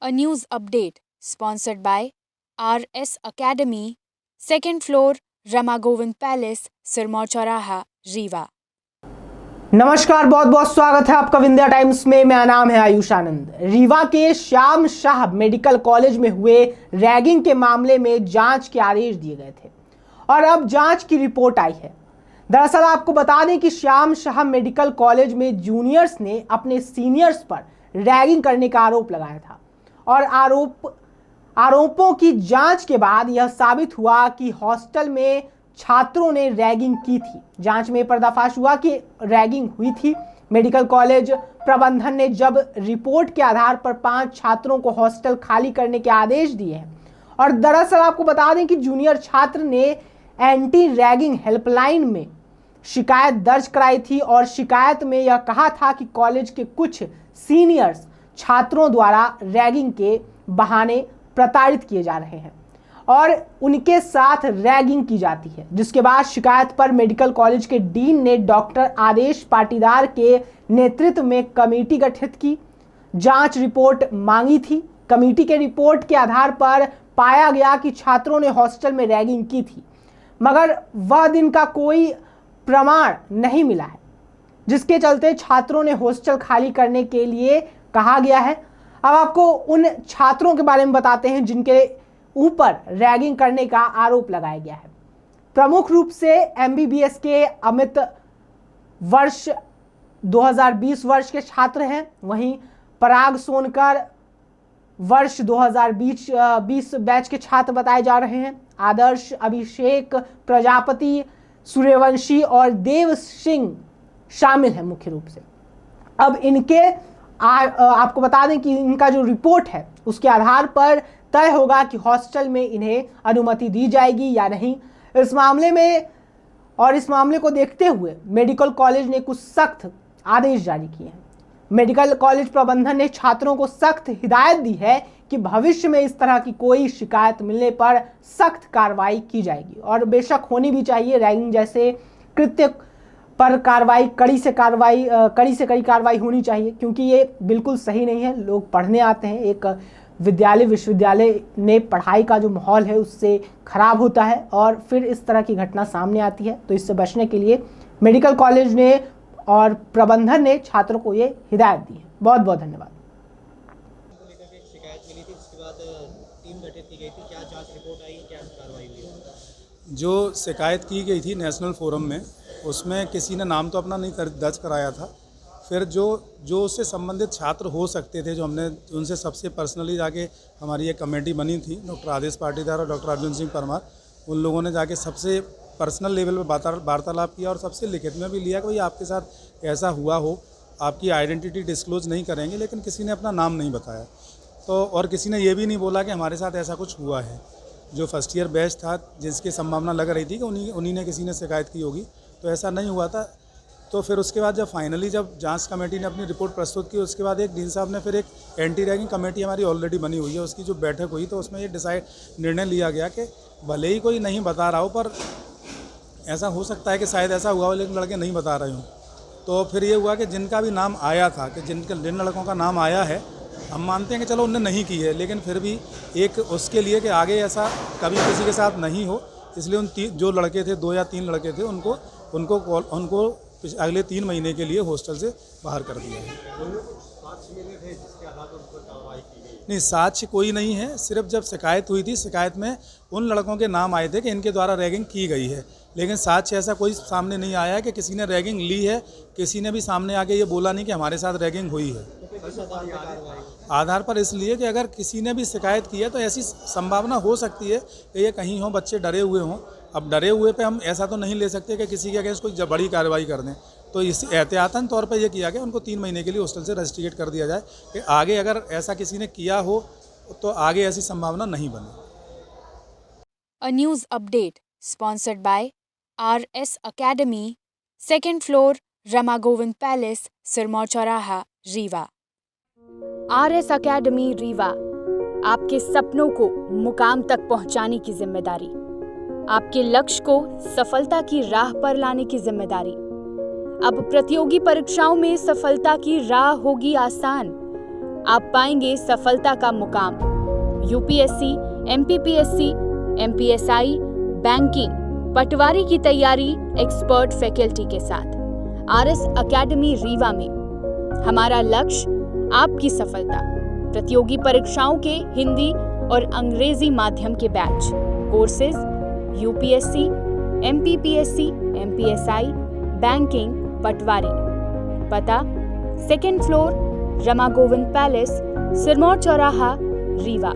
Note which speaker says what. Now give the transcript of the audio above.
Speaker 1: A news update sponsored by RS Academy, second floor, Rama Govind Palace, Sirmaur Chauraha, Rewa.
Speaker 2: नमस्कार, बहुत बहुत स्वागत है आपका विंध्या टाइम्स में। मेरा नाम है आयुष आनंद। रीवा के श्याम शाह मेडिकल कॉलेज में हुए रैगिंग के मामले में जांच के आदेश दिए गए थे और अब जांच की रिपोर्ट आई है। दरअसल आपको बता दें कि श्याम शाह मेडिकल कॉलेज में जूनियर्स ने अपने सीनियर्स पर रैगिंग करने का आरोप लगाया था और आरोपों की जांच के बाद यह साबित हुआ कि हॉस्टल में छात्रों ने रैगिंग की थी। जांच में पर्दाफाश हुआ कि रैगिंग हुई थी। मेडिकल कॉलेज प्रबंधन ने जब रिपोर्ट के आधार पर 5 छात्रों को हॉस्टल खाली करने के आदेश दिए हैं और दरअसल आपको बता दें कि जूनियर छात्र ने एंटी रैगिंग हेल्पलाइन में शिकायत दर्ज कराई थी और शिकायत में यह कहा था कि कॉलेज के कुछ सीनियर्स छात्रों द्वारा रैगिंग के बहाने प्रताड़ित किए जा रहे हैं और उनके साथ रैगिंग की जाती है। जिसके बाद शिकायत पर मेडिकल कॉलेज के डीन ने डॉक्टर आदेश पाटीदार के नेतृत्व में कमेटी गठित की, जांच रिपोर्ट मांगी थी। कमेटी के रिपोर्ट के आधार पर पाया गया कि छात्रों ने हॉस्टल में रैगिंग की थी, मगर वह दिन का कोई प्रमाण नहीं मिला है, जिसके चलते छात्रों ने हॉस्टल खाली करने के लिए कहा गया है। अब आपको उन छात्रों के बारे में बताते हैं जिनके ऊपर रैगिंग करने का आरोप लगाया गया है। प्रमुख रूप से एमबीबीएस के अमित वर्ष 2020 वर्ष के छात्र हैं। वहीं पराग सोनकर वर्ष 2020 बैच के छात्र बताए जा रहे हैं। आदर्श, अभिषेक प्रजापति, सूर्यवंशी और देव सिंह शामिल हैं मुख्य रूप से। अब इनके आपको बता दें कि इनका जो रिपोर्ट है उसके आधार पर तय होगा कि हॉस्टल में इन्हें अनुमति दी जाएगी या नहीं। इस मामले को देखते हुए मेडिकल कॉलेज ने कुछ सख्त आदेश जारी किए हैं। मेडिकल कॉलेज प्रबंधन ने छात्रों को सख्त हिदायत दी है कि भविष्य में इस तरह की कोई शिकायत मिलने पर सख्त कार्रवाई की जाएगी और बेशक होनी भी चाहिए। रैगिंग जैसे कृत्य पर कड़ी से कड़ी कार्रवाई होनी चाहिए, क्योंकि ये बिल्कुल सही नहीं है। लोग पढ़ने आते हैं, एक विश्वविद्यालय ने पढ़ाई का जो माहौल है उससे खराब होता है और फिर इस तरह की घटना सामने आती है। तो इससे बचने के लिए मेडिकल कॉलेज ने और प्रबंधन ने छात्रों को ये हिदायत दी है। बहुत बहुत धन्यवाद।
Speaker 3: शिकायत मिली थी, उसके बाद टीम गठित की गई थी, क्या जांच रिपोर्ट आई, क्या कार्रवाई हुई?
Speaker 4: जो शिकायत की गई थी नेशनल फोरम में, उसमें किसी ने नाम तो अपना नहीं दर्ज कराया था। फिर जो उससे संबंधित छात्र हो सकते थे, जो हमने उनसे सबसे पर्सनली जाके हमारी एक कमेटी बनी थी, डॉक्टर आदेश पाटीदार और डॉक्टर अर्जुन सिंह परमार, उन लोगों ने जाके सबसे पर्सनल लेवल पे वार्तालाप किया और सबसे लिखित में भी लिया कि भाई आपके साथ ऐसा हुआ हो, आपकी आइडेंटिटी डिस्क्लोज नहीं करेंगे, लेकिन किसी ने अपना नाम नहीं बताया। तो और किसी ने ये भी नहीं बोला कि हमारे साथ ऐसा कुछ हुआ है। जो फर्स्ट ईयर बैच था जिसकी संभावना लग रही थी कि उन्हीं ने किसी ने शिकायत की होगी, तो ऐसा नहीं हुआ था। तो फिर उसके बाद जब जांच कमेटी ने अपनी रिपोर्ट प्रस्तुत की, उसके बाद एक डीन साहब ने फिर एक एंटी रैगिंग कमेटी हमारी ऑलरेडी बनी हुई है, उसकी जो बैठक हुई तो उसमें ये निर्णय लिया गया कि भले ही कोई नहीं बता रहा हो, पर ऐसा हो सकता है कि शायद ऐसा हुआ हो लेकिन लड़के नहीं बता रहे हों। तो फिर ये हुआ कि जिनका भी नाम आया था, कि जिन लड़कों का नाम आया है, हम मानते हैं कि चलो उनने नहीं की है, लेकिन फिर भी एक उसके लिए कि आगे ऐसा कभी किसी के साथ नहीं हो, इसलिए उन जो लड़के थे, 2 या 3 लड़के थे, उनको अगले 3 महीने के लिए हॉस्टल से बाहर कर दिया है। नहीं, साक्ष्य कोई नहीं है। सिर्फ जब शिकायत हुई थी, शिकायत में उन लड़कों के नाम आए थे कि इनके द्वारा रैगिंग की गई है, लेकिन साक्ष्य ऐसा कोई सामने नहीं आया है कि किसी ने रैगिंग ली है। किसी ने भी सामने आके ये बोला नहीं कि हमारे साथ रैगिंग हुई है। आधार पर इसलिए कि अगर किसी ने भी शिकायत की है तो ऐसी संभावना हो सकती है कि ये कहीं हो, बच्चे डरे हुए हों। अब डरे हुए पे हम ऐसा तो नहीं ले सकते कि किसी के अगेंस्ट कोई बड़ी कार्रवाई कर दें। तो इस एहतियातन तौर पे ये किया गया, उनको 3 महीने के लिए हॉस्टल से रजिस्ट्रेट कर दिया जाए कि आगे अगर ऐसा किसी ने किया हो तो आगे ऐसी संभावना नहीं बने।
Speaker 1: A news update sponsored by RS Academy, second floor, Rama Govind Palace, Sirmaur Chauraha, Rewa. RS Academy Rewa आपके सपनों को मुकाम तक पहुंचाने की जिम्मेदारी, आपके लक्ष्य को सफलता की राह पर लाने की जिम्मेदारी। अब प्रतियोगी परीक्षाओं में सफलता की राह होगी आसान। आप पाएंगे सफलता का मुकाम। यूपीएससी, एमपीपीएससी, एमपीएसआई, बैंकिंग, पटवारी की तैयारी एक्सपर्ट फैकल्टी के साथ आरएस एकेडमी रीवा में। हमारा लक्ष्य आपकी सफलता। प्रतियोगी परीक्षाओं के हिंदी और अंग्रेजी माध्यम के batch, courses UPSC, MPPSC, MPSI, banking, Patwari. पता 2nd floor, Rama Govind palace, Sirmour चौराहा, रीवा।